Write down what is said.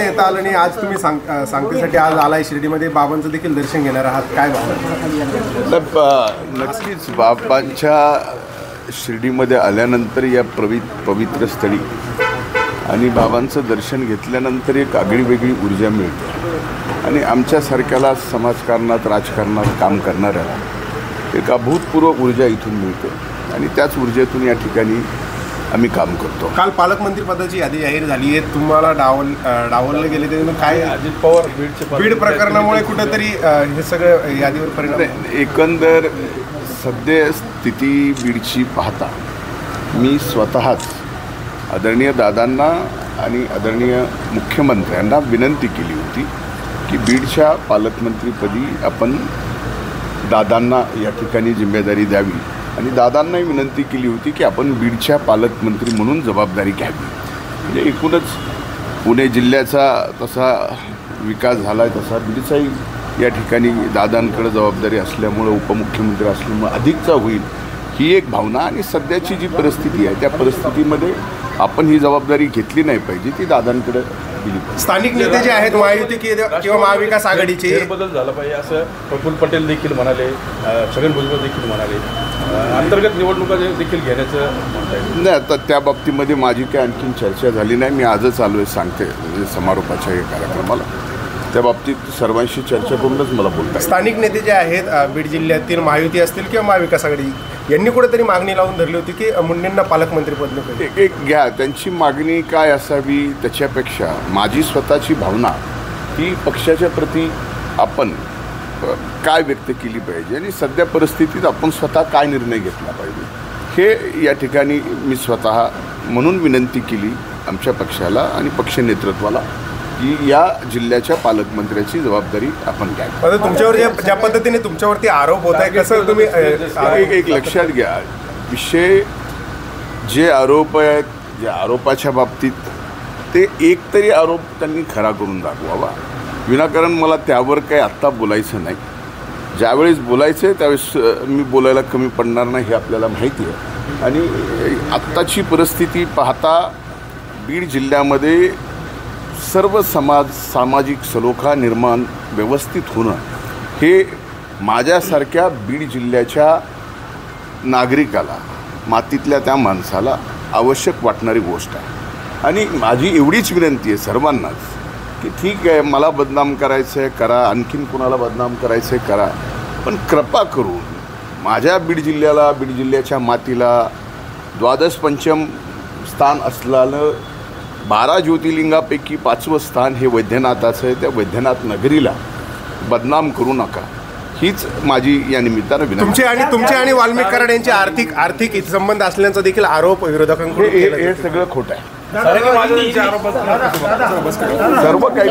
येता आलं नाही, आज तुम्ही सांगतेसाठी आज आलाय शिर्डीमध्ये, बाबांचं देखील दर्शन घेणार आहात, काय भावना? नक्कीच बाबांच्या शिर्डीमध्ये आल्यानंतर या पवित्र स्थळी आणि बाबांचं दर्शन घेतल्यानंतर एक आगळी वेगळी ऊर्जा मिळते आणि आमच्यासारख्याला समाजकारणात राजकारणात काम करणाऱ्याला एक अभूतपूर्व ऊर्जा इथून मिळते आणि त्याच ऊर्जेतून या ठिकाणी आम्ही काम करतो. काल पालकमंत्री पदाची यादी जाहीर झाली आहे, तुम्हाला डावललं गेले त्याच्यातून काय? अजित पवार बीड प्रकरणामुळे कुठेतरी हे सगळं यादीवर परिणाम? एकंदर सद्य स्थिती बीडची पाहता मी स्वतःच आदरणीय दादांना आणि आदरणीय मुख्यमंत्र्यांना विनंती केली होती की बीडच्या पालकमंत्रीपदी आपण दादांना या ठिकाणी जिम्मेदारी द्यावी आणि दादांनाही विनंती केली होती की आपण बीडच्या पालकमंत्री म्हणून जबाबदारी घ्यावी. म्हणजे एकूणच पुणे जिल्ह्याचा तसा विकास झाला आहे तसा बीडचाही या ठिकाणी दादांकडे जबाबदारी असल्यामुळे उपमुख्यमंत्री असल्यामुळे अधिकचा होईल ही एक भावना आणि सध्याची जी परिस्थिती आहे त्या परिस्थितीमध्ये आपण ही जबाबदारी घेतली नाही पाहिजे, ती दादांकडे दिली पाहिजे. स्थानिक नेते जे आहेत महायुती किंवा महाविकास आघाडीचे बदल झाला पाहिजे असं प्रफुल्ल पटेल देखील म्हणाले, छगन भुजबळ देखील म्हणाले, अंतर्गत निवडणुका देखील घेण्याचं नाही. आता त्या बाबतीमध्ये माझी काही आणखीन चर्चा झाली नाही. मी आजच आलो आहे सांगते म्हणजे समारोपाच्या या कार्यक्रमाला, त्या बाबतीत सर्वांशी चर्चा करूनच मला बोलता. स्थानिक नेते जे आहेत बीड जिल्ह्यातील महायुती असतील किंवा महाविकास आघाडी यांनी कुठेतरी मागणी लावून धरली होती की मुंडेंना पालकमंत्रीपद नको. एक घ्या, त्यांची मागणी काय असावी त्याच्यापेक्षा माझी स्वतःची भावना ही पक्षाच्या प्रती आपण काय व्यक्त केली पाहिजे आणि सध्या परिस्थितीत आपण स्वतः काय निर्णय घेतला पाहिजे हे या ठिकाणी मी स्वतः म्हणून विनंती केली आमच्या पक्षाला आणि पक्ष नेतृत्वाला की या जिल्ह्याच्या पालकमंत्र्याची जबाबदारी आपण घ्यावी. तुमच्यावर ज्या पद्धतीने तुमच्यावरती आरोप होत आहे कसं तुम्ही एक लक्षात घ्या, विषय जे आरोप आहेत ज्या आरोपाच्या बाबतीत ते एक तरी आरोप त्यांनी खरा करून दाखवावा. विनाकारण मला त्यावर काही आत्ता बोलायचं नाही. ज्यावेळेस बोलायचं आहे त्यावेळेस मी बोलायला कमी पडणार नाही हे आपल्याला माहिती आहे आणि आत्ताची परिस्थिती पाहता बीड जिल्ह्यामध्ये सर्व सामाजिक सलोखा निर्माण व्यवस्थित होणं हे माझ्यासारख्या बीड जिल्ह्याच्या नागरिकाला मातीतल्या त्या माणसाला आवश्यक वाटणारी गोष्ट आहे आणि माझी एवढीच विनंती आहे सर्वांनाच की ठीक आहे मला बदनाम करायचं आहे करा, आणखीन कुणाला बदनाम करायचं आहे करा, पण कृपा करून माझ्या बीड जिल्ह्याला बीड जिल्ह्याच्या मातीला द्वादश पंचम स्थान असलेलं 12 ज्योतिर्लिंगापैकी 5वं स्थान हे वैद्यनाथाचं आहे. त्या वैद्यनाथ नगरीला बदनाम करू नका हीच माझी या निमित्तानं विनंती. तुमचे आणि वाल्मिक कराड यांचे आर्थिक संबंध असल्याचा देखील आरोप विरोधकांकडून हे सगळं खोटं आहे. सर्व काही